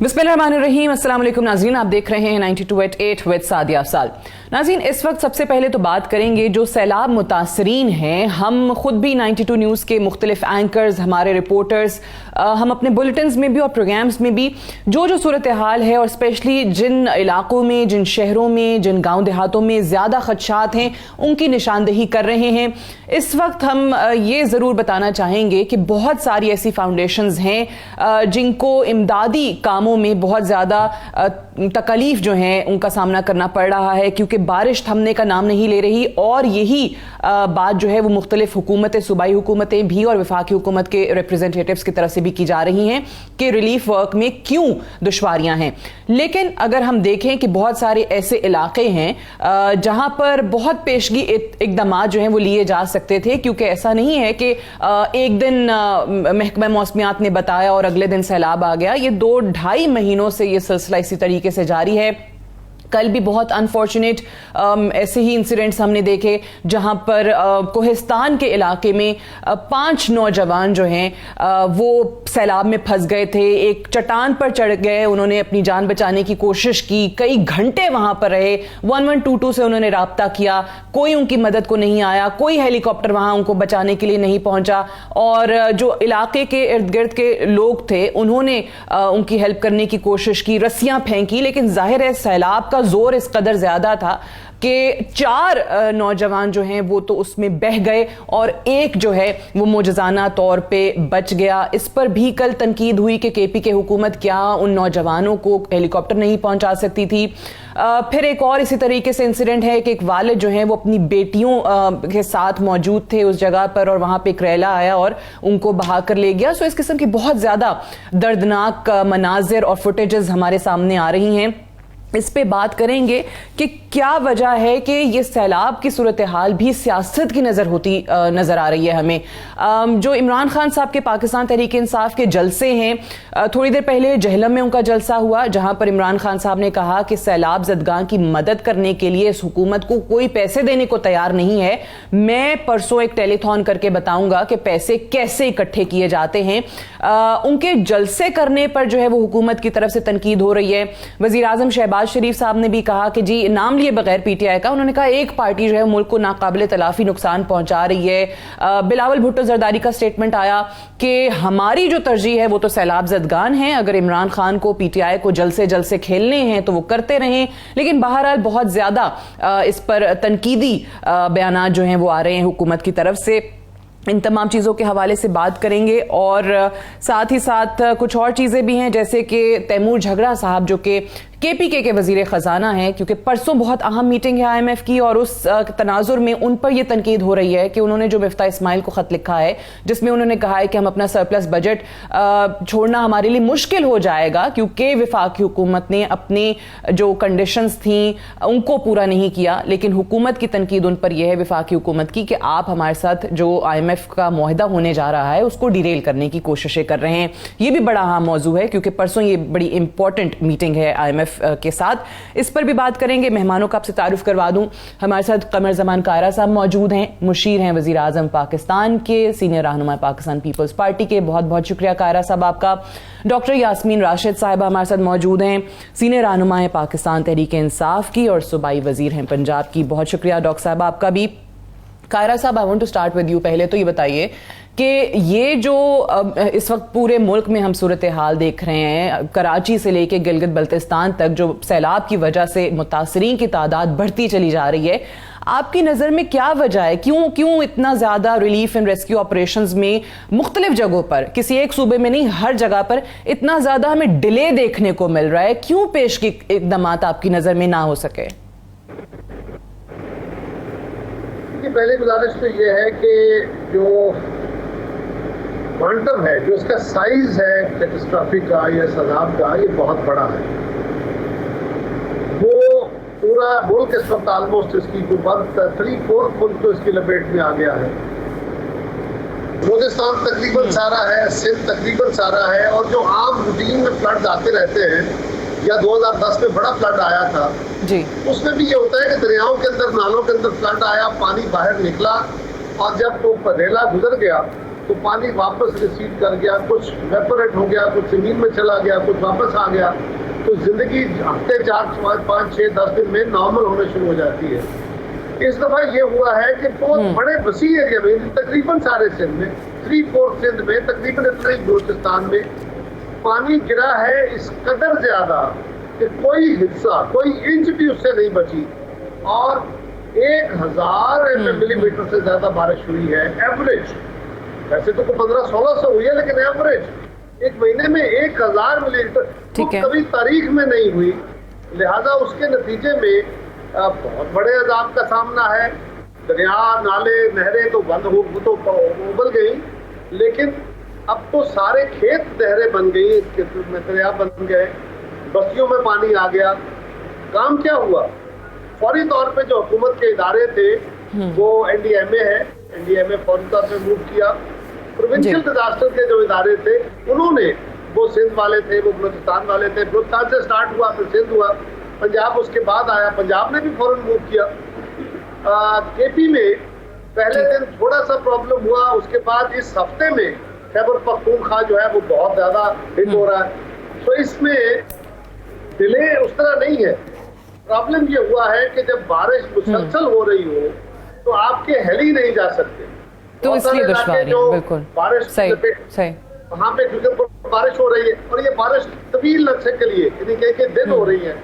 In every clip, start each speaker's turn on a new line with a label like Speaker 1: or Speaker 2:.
Speaker 1: बिस्मिल्लाहिर्रहमानिर्रहीम। अस्सलाम वालेकुम नाज़रीन, आप देख रहे हैं 92.8 विद सादिया अफसाल। नाज़रीन, इस वक्त सबसे पहले तो बात करेंगे जो सैलाब मुतासरीन हैं। हम खुद भी 92 न्यूज़ के मुख्तलिफ एंकर्स, हमारे रिपोर्टर्स, हम अपने बुलेटिन्स में भी और प्रोग्राम्स में भी जो सूरत हाल है और स्पेशली जिन इलाकों में, जिन शहरों में, जिन गाँव देहातों में ज़्यादा खदशात हैं उनकी निशानदेही कर रहे हैं। इस वक्त हम ये ज़रूर बताना चाहेंगे कि बहुत सारी ऐसी फाउंडेशंस हैं जिनको इमदादी कामों में बहुत ज़्यादा तकलीफ जो है उनका सामना करना पड़ रहा है, क्योंकि बारिश थमने का नाम नहीं ले रही। और यही बात जो है वो मुख्तलिफ हुकूमतें, सूबाई हुकूमतें भी और वफाकी हुकूमत के रिप्रेजेंटेटिव्स की तरफ से भी की जा रही हैं कि रिलीफ वर्क में क्यों दुश्वारियां हैं। लेकिन अगर हम देखें कि बहुत सारे ऐसे इलाके हैं जहां पर बहुत पेशगी इकदाम जो हैं वो लिए जा सकते थे, क्योंकि ऐसा नहीं है कि एक दिन महकमा मौसमियात ने बताया और अगले दिन सैलाब आ गया। ये 2-2.5 महीनों से ये सिलसिला इसी तरीके से जारी है। कल भी बहुत अनफॉर्चुनेट ऐसे ही इंसिडेंट्स हमने देखे जहां पर कोहिस्तान के इलाके में 5 नौजवान जो हैं वो सैलाब में फंस गए थे। एक चट्टान पर चढ़ गए, उन्होंने अपनी जान बचाने की कोशिश की, कई घंटे वहां पर रहे, 1122 से उन्होंने राब्ता किया, कोई उनकी मदद को नहीं आया, कोई हेलीकॉप्टर वहां उनको बचाने के लिए नहीं पहुंचा। और जो इलाके के इर्द गिर्द के लोग थे उन्होंने उनकी हेल्प करने की कोशिश की, रस्सियां फेंकी, लेकिन जाहिर है सैलाब का जोर इस कदर ज्यादा था कि 4 नौजवान जो हैं वो तो उसमें बह गए और एक जो है वो मोजज़ाना तौर पे बच गया। इस पर भी कल तनकीद हुई कि केपी के हुकूमत क्या उन नौजवानों को हेलीकॉप्टर नहीं पहुंचा सकती थी। फिर एक और इसी तरीके से इंसिडेंट है कि एक वालिद जो हैं वो अपनी बेटियों के साथ मौजूद थे उस जगह पर और वहां पे एक रैला आया और उनको बहा कर ले गया। सो इस किस्म की बहुत ज्यादा दर्दनाक मनाजिर और फुटेजेस हमारे सामने आ रही हैं। इस पे बात करेंगे कि क्या वजह है कि ये सैलाब की सूरत हाल भी सियासत की नजर आ रही है हमें। जो इमरान खान साहब के पाकिस्तान तहरीक इंसाफ के जलसे हैं, थोड़ी देर पहले जहलम में उनका जलसा हुआ जहां पर इमरान खान साहब ने कहा कि सैलाब ज़दगान की मदद करने के लिए इस हुकूमत को कोई पैसे देने को तैयार नहीं है। मैं परसों एक टेलीथॉन करके बताऊंगा कि पैसे कैसे इकट्ठे किए जाते हैं। उनके जलसे करने पर जो है वो हुकूमत की तरफ से तनकीद हो रही है। वज़ीर आज़म शहबाज शरीफ साहब ने भी कहा कि जी, नाम लिए बगैर पीटीआई का, उन्होंने कहा एक पार्टी जो है मुल्क को नाकाबिले तलाफी नुकसान पहुंचा रही है। बिलावल भुट्टो जरदारी का स्टेटमेंट आया कि हमारी जो तरजीह है वो तो सैलाब ज़दगान है, अगर इमरान खान को पीटीआई को जल्द से जल्द से खेलने हैं तो वो करते रहें। लेकिन बहरहाल बहुत ज्यादा इस पर तनकीदी बयानात जो हैं वो आ रहे हैं हुकूमत की तरफ से। इन तमाम चीज़ों के हवाले से बात करेंगे और साथ ही साथ कुछ और चीज़ें भी हैं, जैसे कि तैमूर झगड़ा साहब जो कि केपीके के वजीर ख़जाना हैं, क्योंकि परसों बहुत अहम मीटिंग है IMF की और उस तनाजुर में उन पर यह तनकीद हो रही है कि उन्होंने जो मिफ्ता इस्माइल को ख़त लिखा है जिसमें उन्होंने कहा है कि हम अपना सरप्लस बजट छोड़ना हमारे लिए मुश्किल हो जाएगा, क्योंकि वफाकी हुकूमत ने अपनी जो कंडीशंस थी उनको पूरा नहीं किया। लेकिन हुकूमत की तनकीद उन पर यह है, वफाकी हुकूमत की, कि आप हमारे साथ जो IMF का मुआहदा होने जा रहा है उसको डिरेल करने की कोशिशें कर रहे हैं। ये भी बड़ा अहम मौजू है क्योंकि परसों ये बड़ी इंपॉर्टेंट मीटिंग है IMF के साथ। इस पर भी बात करेंगे। मेहमानों का आपसे तारुफ करवा दूं, हमारे साथ कमर जमान कायरा साहब मौजूद हैं, मुशीर हैं वजीर आजम पाकिस्तान के, सीनियर रहनुमा पाकिस्तान पीपल्स पार्टी के। बहुत बहुत शुक्रिया कायरा साहब आपका। डॉक्टर यास्मीन राशिद साहिबा हमारे साथ मौजूद हैं, सीनियर रहनुमा है पाकिस्तान तहरीक इंसाफ की और सूबाई वजीर हैं पंजाब की। बहुत शुक्रिया डॉक्टर साहब आपका भी। Kaira sahab, I want to start with you. पहले तो ये बताइए कि ये जो इस वक्त पूरे मुल्क में हम सूरत हाल देख रहे हैं, कराची से लेके गिलगित बल्तिस्तान तक जो सैलाब की वजह से मुतासरीन की तादाद बढ़ती चली जा रही है, आपकी नज़र में क्या वजह है? क्यों इतना ज़्यादा रिलीफ एंड रेस्क्यू ऑपरेशंस में मुख्तलिफ जगहों पर, किसी एक सूबे में नहीं हर जगह पर इतना ज़्यादा हमें डिले देखने को मिल रहा है? क्यों पेशगी इकदाम आपकी नज़र में ना हो सके?
Speaker 2: पहले गुजारिश तो ये है कि जो क्वांटम है, जो इसका साइज है कैटास्ट्रॉफी का या सैलाब का, ये बहुत बड़ा है। वो पूरा मुल्क इस वक्त ऑलमोस्ट इसकी 3/4 मुल्क तो इसकी लपेट में आ गया है। बलूचिस्तान तकरीबन सारा है, सिंध तकरीबन सारा है, और जो आम रूटीन में फ्लड आते रहते हैं, या 2010 में बड़ा फ्लड आया था
Speaker 1: जी,
Speaker 2: उसमें भी ये होता है कि दरियाओं के अंदर, नालों के अंदर फ्लड आया, पानी बाहर निकला, और जब वो रेला गुजर गया तो तो पानी वापस रिसीड कर गया, कुछ वेपोरेट हो गया, कुछ जमीन में चला गया, कुछ वापस आ गया, तो जिंदगी हफ्ते 4, 5, 6, 10 दिन में नॉर्मल होने शुरू हो जाती है। इस दफा ये हुआ है कि बहुत बड़े वसी एरिया में, तकरीबन सारे सिंध में, 3/4 सिंध में, तकरीबन इतना ही बलूचिस्तान में पानी गिरा है इस कदर ज्यादा कि कोई हिस्सा, कोई इंच भी उससे नहीं बची, और 1000 मिलीमीटर से ज्यादा बारिश हुई है एवरेज। वैसे तो 1500-1600 हुई है, लेकिन एवरेज एक महीने में 1000 मिलीमीटर तो कभी तारीख में नहीं हुई। लिहाजा उसके नतीजे में बहुत बड़े अजाब का सामना है। दरिया, नाले, नहरें तो बंद हो, तो उबल गई, लेकिन अब तो सारे खेत नहरें बन गई, दरिया बन गए, बस्तियों में पानी आ गया। काम क्या हुआ? फौरी तौर पे जो हुकूमत के इदारे थे वो NDMA है, NDMA फौरी तौर पे मूव किया। प्रोविंशियल डिजास्टर के जो इदारे थे उन्होंने, वो सिंध वाले थे, वो बलूचिस्तान वाले थे, बलूचिस्तान से स्टार्ट हुआ, फिर सिंध हुआ, पंजाब उसके बाद आया, पंजाब ने भी फौरन मूव किया। KP में पहले दिन थोड़ा सा प्रॉब्लम हुआ, उसके बाद इस हफ्ते में खैबर पख्तूनख्वा जो है वो बहुत ज्यादा हिट हो रहा है। तो इसमें डिले उस तरह नहीं है। प्रॉब्लम ये हुआ है कि जब बारिश मुसलसल हो रही हो तो आपके हेली नहीं जा सकते,
Speaker 1: तो इसलिए दुश्वारी है। बिल्कुल
Speaker 2: बारिश
Speaker 1: सही
Speaker 2: वहाँ पे क्योंकि बारिश हो रही है, और ये बारिश तवील अरसे के लिए, यानी कई दिन हो रही है,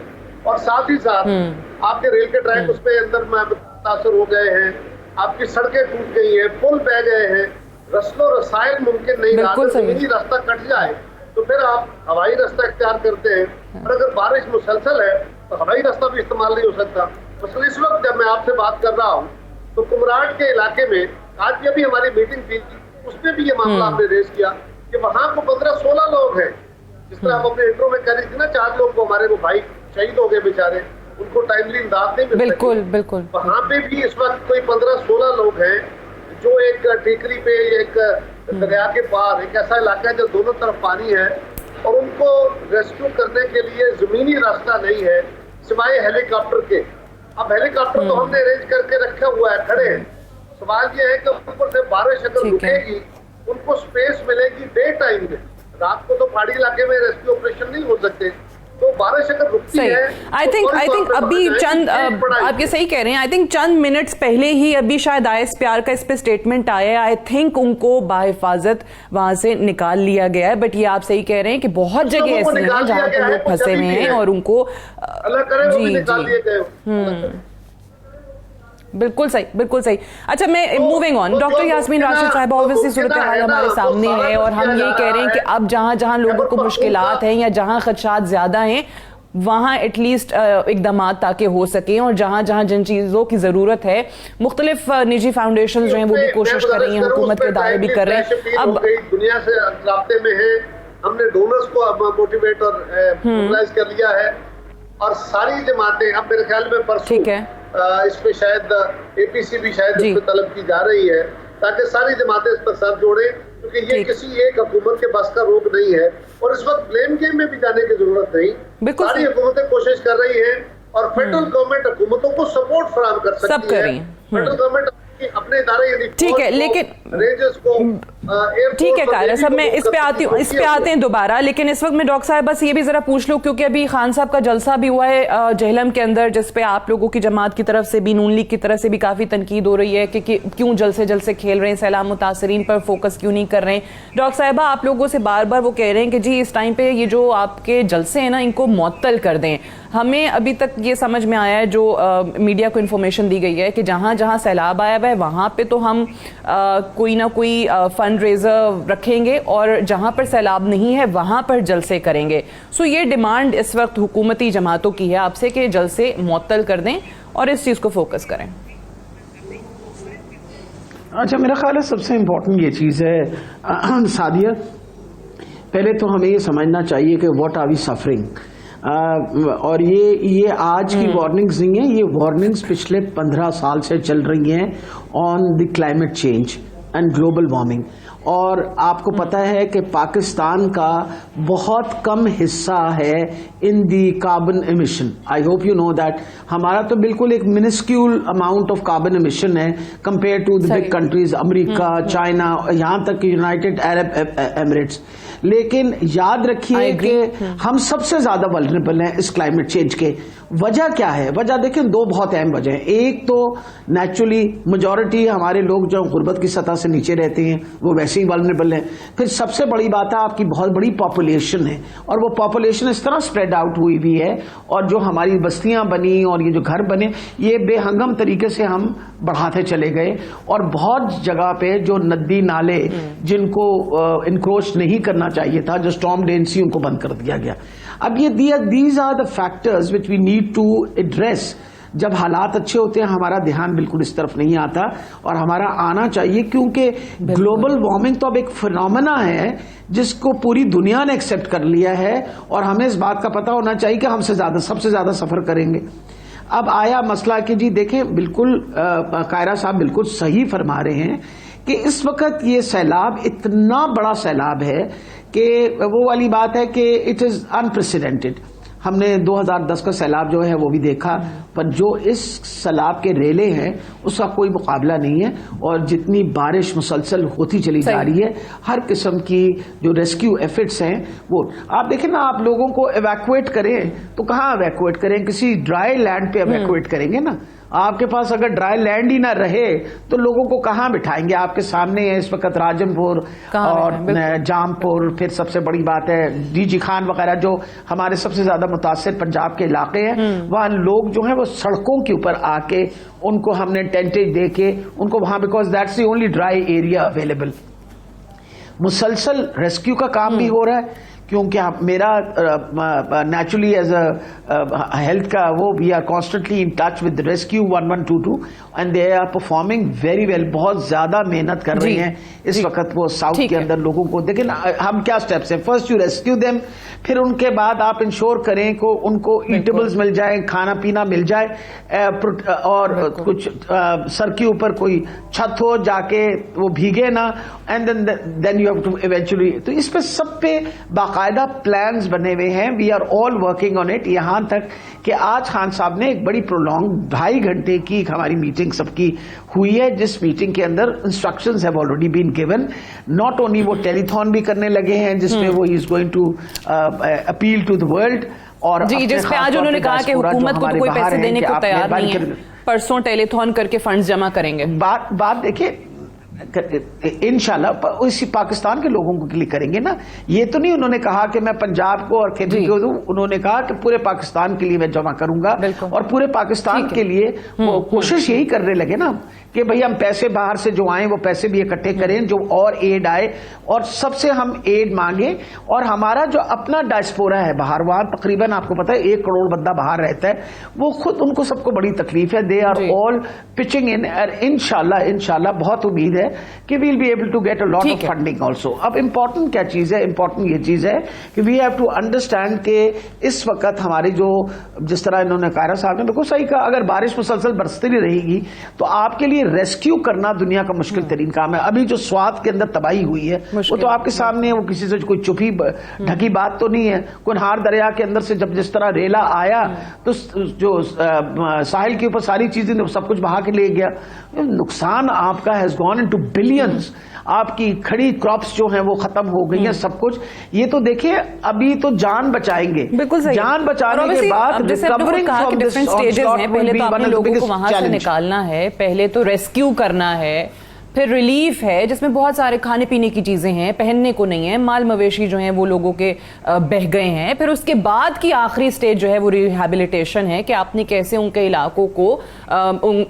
Speaker 2: और साथ ही साथ आपके रेल के ट्रैक उसमें अंदर मुतासर हो गए हैं, आपकी सड़कें टूट गई हैं, पुल बह गए हैं, रस्लो रसायल मुमकिन नहीं रहा। जमीनी रास्ता कट जाए तो फिर आप हवाई रास्ता इख्तियार करते हैं, और अगर बारिश मुसलसल है तो हवाई रास्ता भी इस्तेमाल नहीं हो सकता। तो इस वक्त जब मैं आपसे बात कर रहा हूँ तो कुमराट के इलाके में आज भी अभी हमारी मीटिंग थी, उसमें भी ये मामला आपने रेज किया कि वहाँ को 15-16 लोग हैं, जिस तरह हम अपने इंट्रो में कह रही थी ना, 4 लोग को हमारे वो भाई शहीद हो गए बेचारे, उनको टाइमली इमदाद नहीं मिल सकी। बिल्कुल वहाँ पे भी इस वक्त कोई 15-16 लोग हैं जो एक टीकरी पे, एक दरिया के पार, एक ऐसा इलाका है जो दोनों तरफ पानी है, और उनको रेस्क्यू करने के लिए जमीनी रास्ता नहीं है सिवाय हेलीकॉप्टर के। अब हेलीकॉप्टर तो हमने अरेंज करके रखा हुआ है, खड़े हैं। सवाल ये है कि ऊपर से बारिश अगर रुकेगी, उनको स्पेस मिलेगी डे टाइम में। रात को तो पहाड़ी इलाके में रेस्क्यू ऑपरेशन नहीं हो सकते, तो बारिश अगर रुकती है,
Speaker 1: आई थिंक अभी चंद, आप ये सही कह रहे हैं, आई थिंक चंद मिनट्स पहले ही अभी शायद ISPR का इस पे स्टेटमेंट आया है। आई थिंक उनको बाहिफाजत वहां से निकाल लिया गया है, बट ये आप सही कह रहे हैं कि बहुत जगह ऐसी हैं जहां पर लोग फंसे हुए हैं और उनको बिल्कुल सही। अच्छा, मैं moving on, doctor Yasmin Rashid sahiba, obviously सूरत हाल हमारे सामने है और हम ये कह रहे हैं कि अब जहां लोगों को मुश्किलात हैं या जहां खदशात ज्यादा हैं, वहाँ एटलीस्ट इकदाम ताकि हो सके, और जहां जिन चीज़ों की ज़रूरत है, मुख्तलिफ निजी फाउंडेशन जो हैं वो भी कोशिश कर रही हैं, हुकूमत के दायरे भी कर रहे हैं। अब
Speaker 2: दुनिया से राब्ते में है, हमने डोनर्स को मोटिवेट और मोबिलाइज कर लिया है, और सारी जमातें, अब मेरे ख्याल में परसों
Speaker 1: ठीक है
Speaker 2: इस पे शायद APC भी शायद इस पे तलब की जा रही है, ताकि सारी जमातें इस पर सर जोड़े, क्योंकि ये किसी एक हुकूमत के बस का रोक नहीं है, और इस वक्त ब्लेम गेम में भी जाने की जरूरत नहीं। सारी हुकूमतें कोशिश कर रही है, और फेडरल गवर्नमेंट हुकूमतों को सपोर्ट फराहम कर सकती है। फेडरल गवर्नमेंट अपने इदारे,
Speaker 1: ठीक है, लेकिन ठीक है कायरा साहब, मैं इस पे आते हैं दोबारा, लेकिन इस वक्त मैं डॉक्टर साहब बस ये भी जरा पूछ लूं, क्योंकि अभी खान साहब का जलसा भी हुआ है जेहलम के अंदर, जिसपे आप लोगों की जमात की तरफ से भी, नून लीग की तरफ से भी काफी तनकीद हो रही है कि क्यों जलसे खेल रहे हैं, सैलाब मुतासरीन पर फोकस क्यों नहीं कर रहे हैं। डॉक्टर साहिबा, आप लोगों से बार बार वो कह रहे हैं कि जी इस टाइम पे ये जो आपके जलसे हैं ना, इनको मुअत्तल कर दें। हमें अभी तक ये समझ में आया है, जो मीडिया को इन्फॉर्मेशन दी गई है, कि जहां सैलाब आया हुआ है वहां पे तो हम कोई ना कोई फंड रेजर रखेंगे, और जहां पर सैलाब नहीं है वहां पर जलसे करेंगे। सो ये डिमांड इस वक्त हुकूमती जमातों की है आपसे कि जलसे मुअत्तल कर दें और इस चीज़ को फोकस करें।
Speaker 3: अच्छा, मेरा ख्याल है सबसे इम्पोर्टेंट ये चीज़ है सादिया, पहले तो हमें ये समझना चाहिए कि व्हाट आर वी सफरिंग, और ये आज की वार्निंग्स नहीं है, ये वार्निंग्स पिछले 15 साल से चल रही हैं on the climate change and global warming. और आपको पता है कि पाकिस्तान का बहुत कम हिस्सा है in the carbon emission. I hope you know that हमारा तो बिल्कुल एक minuscule amount of carbon emission है compare to the big countries, America, China, यहाँ तक कि यूनाइटेड अरब एमिरेट्स। लेकिन याद रखिए कि हम सबसे ज्यादा वल्नरेबल हैं इस क्लाइमेट चेंज के। वजह क्या है? वजह देखिए, दो बहुत अहम वजह है। एक तो नेचुरली मेजॉरिटी हमारे लोग जो गुर्बत की सतह से नीचे रहते हैं वो वैसे ही वल्नरेबल हैं। फिर सबसे बड़ी बात है आपकी बहुत बड़ी पॉपुलेशन है, और वो पॉपुलेशन इस तरह स्प्रेड आउट हुई भी है, और जो हमारी बस्तियां बनी और ये जो घर बने ये बेहंगम तरीके से हम बढ़ाते चले गए, और बहुत जगह पे जो नदी नाले जिनको इनक्रोच नहीं करना चाहिए था, जो स्टॉर्म ड्रेन्स थी, उनको बंद कर दिया गया। अब ये these are the factors which we need to address. जब हालात अच्छे होते हैं हमारा ध्यान बिल्कुल इस तरफ नहीं आता, और हमारा आना चाहिए, क्योंकि ग्लोबल वार्मिंग तो अब एक फिनोमेना है जिसको पूरी दुनिया ने एक्सेप्ट कर लिया है, और हमें इस बात का पता होना चाहिए कि हमसे ज्यादा सबसे ज्यादा सफर करेंगे। अब आया मसला कि जी देखें, बिल्कुल कायरा साहब बिल्कुल सही फरमा रहे हैं कि इस वक्त ये सैलाब इतना बड़ा सैलाब है कि वो वाली बात है कि इट इज अनप्रेसिडेंटेड। हमने 2010 का सैलाब जो है वो भी देखा, पर जो इस सैलाब के रेले हैं उसका कोई मुकाबला नहीं है, और जितनी बारिश मुसलसल होती चली जा रही है, हर किस्म की जो रेस्क्यू एफर्ट्स हैं वो आप देखें ना। आप लोगों को एवैक्यूएट करें तो कहाँ एवैक्यूएट करें? किसी ड्राई लैंड पे एवैक्यूएट करेंगे ना। आपके पास अगर ड्राई लैंड ही ना रहे तो लोगों को कहाँ बिठाएंगे? आपके सामने है इस वक्त राजनपुर और जामपुर, फिर सबसे बड़ी बात है डीजी खान वगैरह, जो हमारे सबसे ज्यादा मुतासिर पंजाब के इलाके हैं, वहां लोग जो हैं वो सड़कों के ऊपर आके उनको हमने टेंटेज दे के उनको वहां, because that's the only dry area available. मुसलसल रेस्क्यू का काम भी हो रहा है, क्योंकि मेरा नेचुरली एज अ हेल्थ का वो we are constantly in touch with rescue 1122 and they are performing very well. बहुत ज्यादा मेहनत कर रही हैं इस वक्त वो साउथ के अंदर लोगों को। देखिए ना, हम क्या स्टेप्स हैं, फर्स्ट यू रेस्क्यू देम, फिर उनके बाद आप इंश्योर करें को उनको ईटेबल्स मिल जाए, खाना पीना मिल जाए, और कुछ सर के ऊपर कोई छत हो जाके वो भीगे ना, and then you have to eventually. तो इस पे सब पे बाकायदा प्लान्स बने हुए हैं। We are all working on it. यहां तक कि आज खान साहब ने एक बड़ी प्रोलॉन्ग 2.5 घंटे की हमारी मीटिंग सबकी हुई है, जिस मीटिंग के अंदर instructions have already been given. Not only वो टेलीथॉन भी करने लगे हैं जिसमें वो is going to appeal to the world, और
Speaker 1: जी जिसपे आज उन्होंने कहा कि हुकूमत को तो कोई पैसे देने को तैयार नहीं है, परसों टेलीथॉन करके फंड्स जमा करेंगे।
Speaker 3: बात देखिए, इंशाल्लाह इसी पाकिस्तान के लोगों के लिए करेंगे ना। ये तो नहीं उन्होंने कहा कि मैं पंजाब को और खेती को दूं, उन्होंने कहा कि पूरे पाकिस्तान के लिए मैं जमा करूंगा, और पूरे पाकिस्तान के लिए वो कोशिश यही करने लगे ना कि भाई हम पैसे बाहर से जो आए वो पैसे भी इकट्ठे करें, जो और एड आए, और सबसे हम एड मांगे। और हमारा जो अपना डायस्पोरा है बाहर, वहां तकरीबन आपको पता है 1 करोड़ बंदा बाहर रहता है, वो खुद उनको सबको बड़ी तकलीफ है। They are all pitching in, और इंशाल्लाह बहुत उम्मीद है कि we will be able to get a lot of funding also. अब इंपॉर्टेंट क्या चीज है? इंपॉर्टेंट ये चीज है कि वी हैव टू अंडरस्टैंड कि इस वक्त हमारी जो, जिस तरह इन्होंने कायरा साहब ने बिल्कुल सही कहा, अगर बारिश मुसलसल बरसती रहेगी तो आपके लिए रेस्क्यू करना दुनिया का मुश्किल तरीन काम है। अभी जो स्वात के अंदर तबाही हुई है वो तो आपके सामने है, वो किसी से कोई चुपी ढकी बात तो नहीं है। कुनहार दरिया के अंदर से जब जिस तरह रेला आया तो जो साहिल के ऊपर सारी चीजें सब कुछ बहा के ले गया। नुकसान आपका हैज गॉन इनटू बिलियंस। आपकी खड़ी क्रॉप्स जो हैं वो खत्म हो गई हैं, सब कुछ। ये तो देखिए, अभी तो जान बचाएंगे,
Speaker 1: बिल्कुल सही।
Speaker 3: जान बचाने के बाद
Speaker 1: रिकवरिंग फ्रॉम दिस स्टेजेस हैं। पहले तो आपने लोगों को वहां से निकालना है, पहले तो रेस्क्यू करना है, फिर रिलीफ है जिसमें बहुत सारे खाने पीने की चीजें हैं, पहनने को नहीं है, माल मवेशी जो हैं वो लोगों के बह गए हैं। फिर उसके बाद की आखिरी स्टेज जो है वो रिहैबिलिटेशन है कि आपने कैसे उनके इलाकों को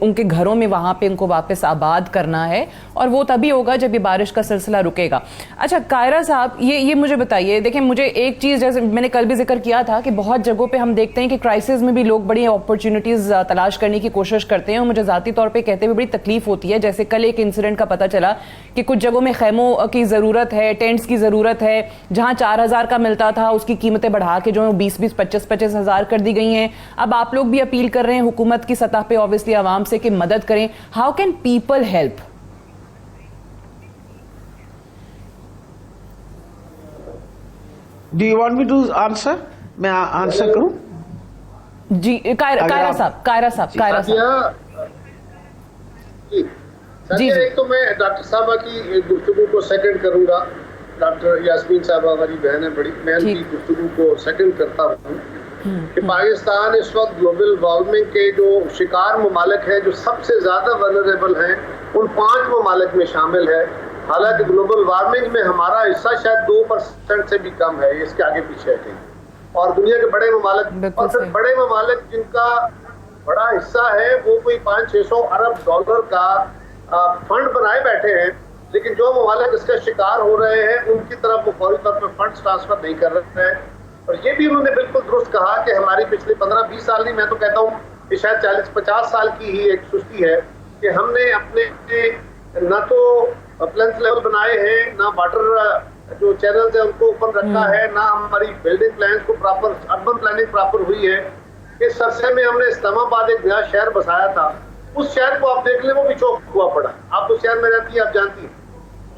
Speaker 1: उनके घरों में वहां पे उनको वापस आबाद करना है, और वो तभी होगा जब ये बारिश का सिलसिला रुकेगा। अच्छा कायरा साहब, ये मुझे बताइए, देखिए मुझे एक चीज, जैसे मैंने कल भी जिक्र किया था कि बहुत जगहों पे हम देखते हैं कि क्राइसिस में भी लोग बड़ी अपॉर्चुनिटीज तलाश करने की कोशिश करते हैं, और मुझे जाती तौर पर कहते हुए बड़ी तकलीफ होती है। जैसे कल एक इंसिडेंट का पता चला कि कुछ जगहों में खैमों की जरूरत है, टेंट्स की जरूरत है, जहां 4,000 का मिलता था उसकी कीमतें बढ़ा के जो है 20-20, 25-25 हजार कर दी गई हैं। अब आप लोग भी अपील कर रहे हैं हुकूमत की सतह पे, ऑब्वियसली आवाम से, कि मदद करें। How can people help?
Speaker 3: Do you want me to answer? मैं आंसर करूं?
Speaker 1: जी कायरा साहब
Speaker 2: जी, एक तो मैं डॉक्टर साहबा की गुफ्तगू को सेकंड करूंगा। डॉक्टर यास्मीन साहबा हमारी बहन है बड़ी, मैं उनकी गुफ्तगू को सेकंड करता हूँ कि पाकिस्तान इस वक्त ग्लोबल वार्मिंग के जो शिकार ममालिक हैं, जो सबसे ज्यादा वनरेबल हैं, उन 5 ममालिक में शामिल है। हालांकि ग्लोबल वार्मिंग में हमारा हिस्सा शायद 2% से भी कम है, इसके आगे पीछे है कहीं। और दुनिया के बड़े ममालिक, और फिर बड़े ममालिक जिनका बड़ा हिस्सा है, वो कोई 500-600 अरब डॉलर का फंड बनाए बैठे हैं, लेकिन जो ममालिक इसका शिकार हो रहे हैं उनकी तरफ वो फौरी तौर पर फंड ट्रांसफर नहीं कर रहे हैं। और ये भी उन्होंने बिल्कुल दुरुस्त कहा कि हमारी पिछले 15-20 साल नहीं, मैं तो कहता हूँ कि शायद 40-50 साल की ही एक सुस्ती है कि हमने अपने न तो प्लेंथ लेवल बनाए हैं, ना वाटर जो चैनल्स है उनको ओपन रखा है, ना हमारी बिल्डिंग प्लान्स को प्रॉपर, अर्बन प्लानिंग प्रॉपर हुई है। इस अरसे में हमने इस्लामाबाद एक नया शहर बसाया था, उस शहर को आप देख लें वो भी चौक हुआ पड़ा। आप उस शहर में रहती है, आप जानती हैं।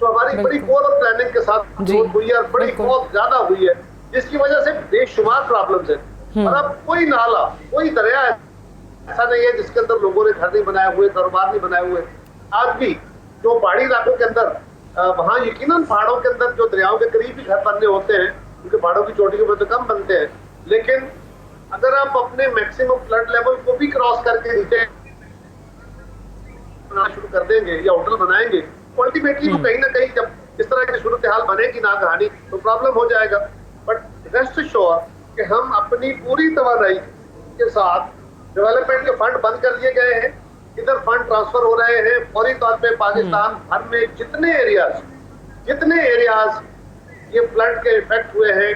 Speaker 2: तो हमारी बड़ी पोर और प्लानिंग के साथ ग्रोथ हुई है और बड़ी बहुत ज्यादा हुई है, जिसकी वजह से बेशुमार प्रॉब्लम्स हैं। और अब कोई नाला, कोई दरिया ऐसा नहीं है जिसके अंदर लोगों ने घर नहीं बनाए हुए, कारोबार नहीं बनाए हुए। आज भी जो पहाड़ी इलाकों के अंदर, वहाँ यकीनन पहाड़ों के अंदर जो दरियाओं के करीब ही घर बनने होते हैं, क्योंकि पहाड़ों की चोटी के ऊपर तो कम बनते हैं, लेकिन अगर आप अपने मैक्सिमम फ्लड लेवल को भी क्रॉस करके नीचे शुरू कर देंगे या होटल बनाएंगे, तो अल्टीमेटली वो कहीं ना कहीं जब इस तरह की सूरत हाल बनेगी ना कहानी, तो प्रॉब्लम हो जाएगा। बट रेस्ट श्योर कि हम अपनी पूरी तवज्जो के साथ, डेवलपमेंट के फंड बंद कर दिए गए हैं, इधर फंड ट्रांसफर हो रहे हैं फौरी तौर पे। पाकिस्तान भर में जितने एरियाज ये फ्लड के इफेक्ट हुए हैं,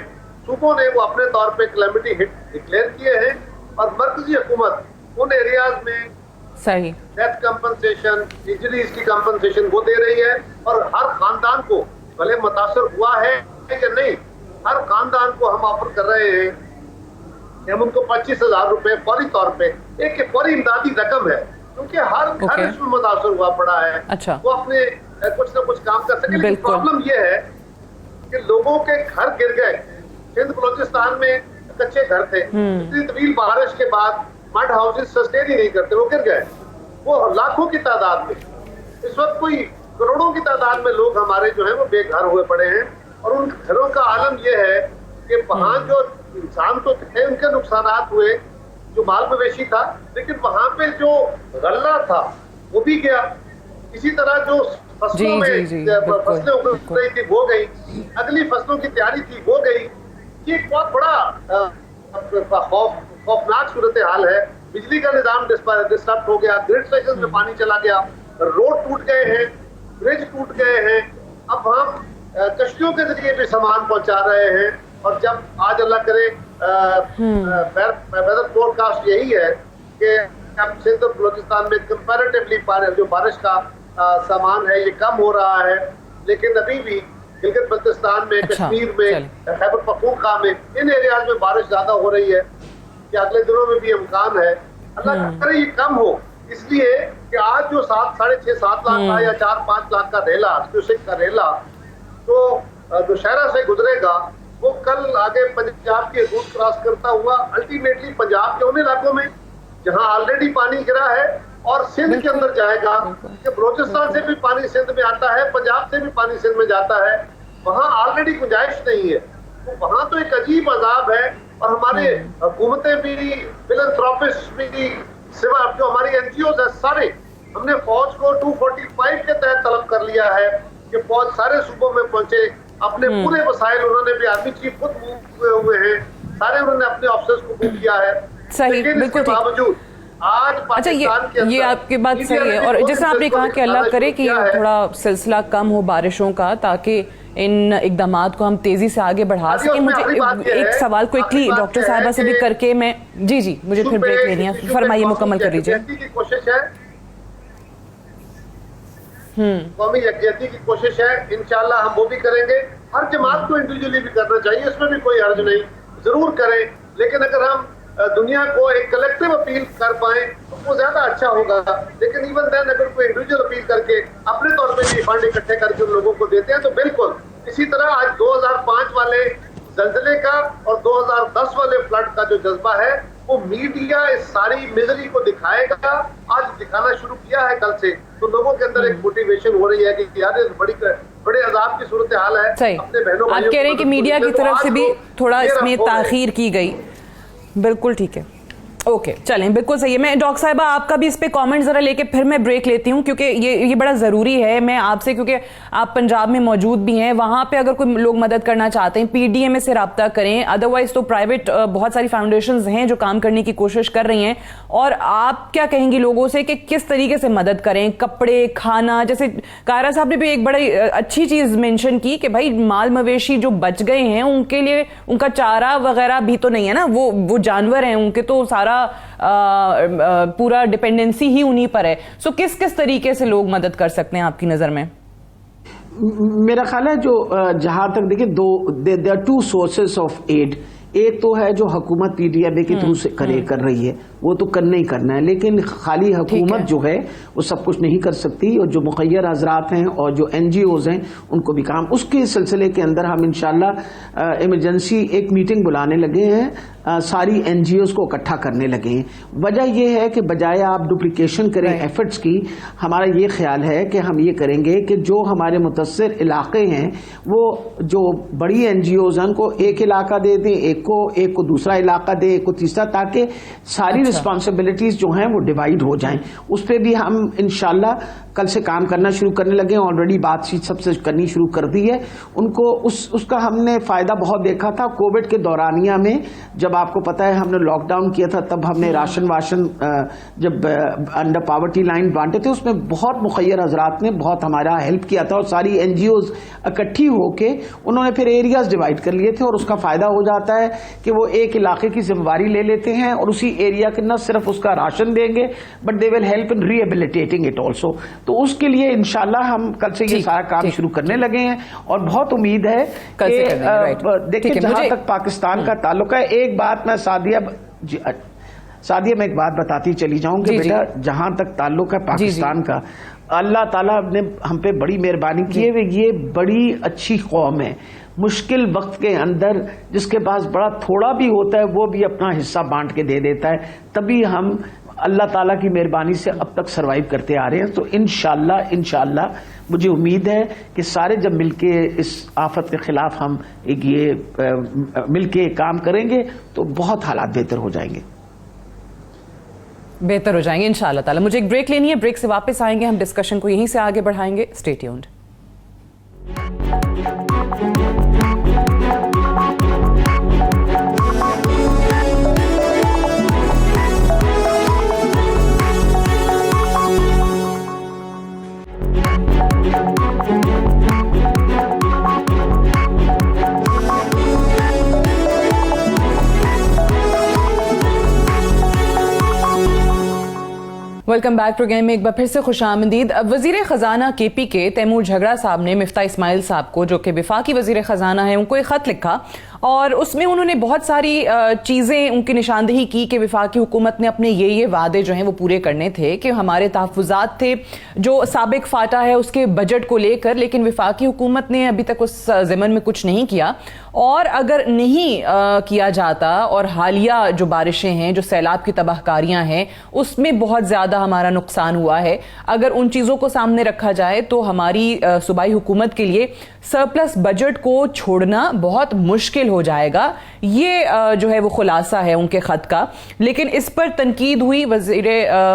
Speaker 2: सूबों ने वो अपने तौर पे कैलेमिटी हिट डिक्लेयर किए हैं, और मरकजी हुकूमत उन एरियाज में
Speaker 1: सही
Speaker 2: डेथ कंपनसेशन, इंजरीज की कंपनसेशन वो दे रही है। और हर खानदान को, भले मुतासर हुआ है कि नहीं, हर खानदान को हम ऑफर कर रहे हैं कि हम उनको 25,000 रुपए फौरी तौर पे, एक फौरी इमदादी रकम है, क्योंकि हर घर इसमें मुतासर हुआ पड़ा है।
Speaker 1: अच्छा।
Speaker 2: वो अपने कुछ ना कुछ काम कर सके। लेकिन प्रॉब्लम ये है कि लोगों के घर गिर गए। सिंध बलोचिस्तान में कच्चे घर थे, इतनी तवील बारिश के बाद मड हाउसेस सस्टेन ही नहीं करते, वो गिर गए। वो लाखों की तादाद में, इस वक्त कोई करोड़ों की तादाद में लोग हमारे जो है वो बेघर हुए पड़े हैं। और उन घरों का आलम यह है कि वहाँ जो इंसान तो थे, उनके नुकसान हुए, जो माल मवेशी था, लेकिन वहाँ पे जो गल्ला था वो भी गया। इसी तरह जो फसलों में फसलें उग रही थी वो गई, अगली फसलों की तैयारी थी वो गई। ये बहुत बड़ा खौफनाक सूरत हाल है। बिजली का निजाम डिस्टर्ब हो गया, ग्रिड स्टेशन में पानी चला गया, रोड टूट गए हैं, ब्रिज टूट गए हैं। अब हम कश्तियों के जरिए भी सामान पहुंचा रहे हैं। और जब आज अल्लाह करे वेदर फोरकास्ट यही है कि अब सिंध और बलोचिस्तान में कंपैरेटिवली जो बारिश का सामान है ये कम हो रहा है, लेकिन अभी भी गिलगित बल्तिस्तान में, कश्मीर में, खैबर पख्तूनख्वा में, इन एरियाज में बारिश ज्यादा हो रही है कि अगले दिनों में भी इम्कान है। अल्लाह करे ये कम हो, इसलिए कि आज जो 6.5-7 लाख का या 4-5 लाख का रेला, क्यूसेक का रेला तो दुशहरा से गुजरेगा, वो कल आगे पंजाब की रूट क्रॉस करता हुआ अल्टीमेटली पंजाब के उन इलाकों में जहां ऑलरेडी पानी गिरा है और सिंध के अंदर जाएगा। कि बलोचिस्तान से भी पानी सिंध में आता है, पंजाब से भी पानी सिंध में जाता है, वहां ऑलरेडी गुंजाइश नहीं है। तो वहां तो एक अजीब अजाब है। और हमारे हुकूमतें भी, फिलैंथ्रोपिस्ट भी, सिवा जो हमारी एनजीओ है सारे, हमने फौज को 245 के तहत तलब कर लिया है कि फौज सारे सूबों में पहुंचे। अपने पूरे वसाइल उन्होंने भी, आर्मी चीफ खुद मूव हुए हैं, सारे उन्होंने अपने ऑफिसर्स को मूव किया है।
Speaker 1: सही, बिल्कुल ठीक।
Speaker 2: बावजूद आज
Speaker 1: अच्छा, ये आपकी बात सही है। और जैसा आपने कहा कि अल्लाह करे कि थोड़ा सिलसिला कम हो बारिशों का, ताकि इन इकदामात को हम तेजी से आगे बढ़ा सकें। मुझे एक सवाल क्विकली डॉक्टर साहबा से भी करके मैं जी मुझे फिर ब्रेक लेनी है, फरमाइए, मुकम्मल कर लीजिए।
Speaker 2: कोशिश है, कौमी यकजहती की कोशिश है, इंशाल्लाह हम वो भी करेंगे। हर जमात को इंडिविजुअली भी करना चाहिए, इसमें भी कोई हर्ज नहीं, जरूर करें। लेकिन अगर हम दुनिया को एक कलेक्टिव अपील कर पाए तो वो ज्यादा अच्छा होगा। लेकिन इवन देन अगर कोई इंडिविजुअल अपील करके अपने तौर पे भी फंड इकट्ठे करके उन लोगों को देते हैं तो बिल्कुल। इसी तरह आज 2005 वाले जल्जले का और 2010 वाले फ्लड का जो जज्बा है वो मीडिया इस सारी मिजरी को दिखाएगा। आज दिखाना शुरू किया है कल से, तो लोगों के अंदर एक मोटिवेशन हो रही है कि यार ये बड़े अजाब की सूरत हाल है।
Speaker 1: सही,
Speaker 2: अपने बहनों
Speaker 1: आप कह रहे हैं कि मीडिया की तरफ से भी थोड़ा इसमें ताखीर की गई। बिल्कुल ठीक है, ओके चलें, बिल्कुल सही है। मैं डॉक्टर साहिबा आपका भी इस पे कमेंट जरा लेके फिर मैं ब्रेक लेती हूँ, क्योंकि ये बड़ा ज़रूरी है। मैं आपसे, क्योंकि आप पंजाब में मौजूद भी हैं, वहाँ पे अगर कोई लोग मदद करना चाहते हैं PDMA से रब्ता करें, अदरवाइज तो प्राइवेट बहुत सारी फाउंडेशंस हैं जो काम करने की कोशिश कर रही हैं। और आप क्या कहेंगी लोगों से कि किस तरीके से मदद करें? कपड़े, खाना, जैसे कायरा साहब ने भी एक बड़ी अच्छी चीज़ मेंशन की कि भाई माल मवेशी जो बच गए हैं उनके लिए उनका चारा वगैरह भी तो नहीं है ना, वो जानवर हैं, उनके तो सारा पूरा डिपेंडेंसी ही उन्हीं पर है। सो किस किस तरीके से लोग मदद कर सकते हैं आपकी नजर में?
Speaker 3: मेरा ख्याल है जो जहां तक देखिए there are two sources of aid. एक तो है जो हुकूमत PDMA के थ्रू से कर रही है, वो तो करना ही करना है, लेकिन खाली हुकूमत जो है वो सब कुछ नहीं कर सकती, और जो मुखय्यर हजरात हैं और जो NGOs हैं उनको भी काम, उसके सिलसिले के अंदर हम इंशाल्लाह इमरजेंसी एक मीटिंग बुलाने लगे हैं, सारी NGOs को इकट्ठा करने लगे हैं। वजह यह है कि बजाय आप डुप्लीकेशन करें एफर्ट्स की, हमारा ये ख्याल है कि हम ये करेंगे कि जो हमारे मुतस्सिर इलाके हैं वो जो बड़ी NGOs हैं उनको एक इलाका दे दें, एक को दूसरा इलाका दे, एक को तीसरा, ताकि सारी रिस्पॉन्सिबिलिटीज जो हैं वो डिवाइड हो जाएं। उस पर भी हम इंशाल्लाह कल से काम करना शुरू करने लगे, ऑलरेडी बातचीत सबसे करनी शुरू कर दी है। उनको उसका हमने फायदा बहुत देखा था कोविड के दौरानिया में, जब आपको पता है हमने लॉकडाउन किया था, तब हमने राशन जब अंडर पॉवर्टी लाइन बांटे थे, उसमें बहुत मुखय्यर हजरात ने बहुत हमारा हेल्प किया था, और सारी NGOs इकट्ठी होके उन्होंने फिर एरियाज डिवाइड कर लिए थे। और उसका फायदा हो जाता है कि वो एक इलाके की जिम्मेवारी ले लेते हैं और उसी एरिया के न सिर्फ उसका राशन देंगे but they will help in rehabilitating it also. तो उसके लिए इंशाल्लाह हम कल से ये सारा काम शुरू करने लगे हैं, और बहुत उम्मीद है कि देखिए जहां तक पाकिस्तान का ताल्लुक है, एक बात मैं सादिया मैं एक बात बताती चली जाऊंगी बेटा, जहां तक ताल्लुक है पाकिस्तान का, अल्लाह ताला ने हम पे बड़ी मेहरबानी की है। ये बड़ी अच्छी कौम है, मुश्किल वक्त के अंदर जिसके पास बड़ा थोड़ा भी होता है वो भी अपना हिस्सा बांट के दे देता है, तभी हम अल्लाह ताला की मेहरबानी से अब तक सरवाइव करते आ रहे हैं। तो इंशाल्लाह मुझे उम्मीद है कि सारे जब मिलके इस आफत के खिलाफ हम मिलके काम करेंगे तो बहुत हालात बेहतर हो जाएंगे
Speaker 1: इंशाअल्लाह ताला। मुझे एक ब्रेक लेनी है, ब्रेक से वापस आएंगे, हम डिस्कशन को यहीं से आगे बढ़ाएंगे। Stay tuned. Welcome back program में एक बार फिर से खुशामदीद। वजीर खजाना KP के तैमूर झगड़ा साहब ने मिफ्ता इस्माइल साहब को, जो कि वफाकी वजीर खजाना है, उनको एक खत लिखा और उसमें उन्होंने बहुत सारी चीज़ें उनकी निशानदेही की कि वफाकी हुकूमत ने अपने ये वादे जो हैं वो पूरे करने थे, कि हमारे तहफ़्फ़ुज़ात थे जो साबिक फाटा है उसके बजट को लेकर, लेकिन वफाकी हुकूमत ने अभी तक उस ज़मन में कुछ नहीं किया। और अगर नहीं किया जाता और हालिया जो बारिशें हैं, जो सैलाब की तबाहकारियां हैं, उसमें बहुत ज़्यादा हमारा नुकसान हुआ है। अगर उन चीज़ों को सामने रखा जाए तो हमारी सूबाई हुकूमत के लिए सरप्लस बजट को छोड़ना बहुत मुश्किल हो जाएगा। ये जो है वो खुलासा है उनके खत का। लेकिन इस पर तनकीद हुई। वज़ीर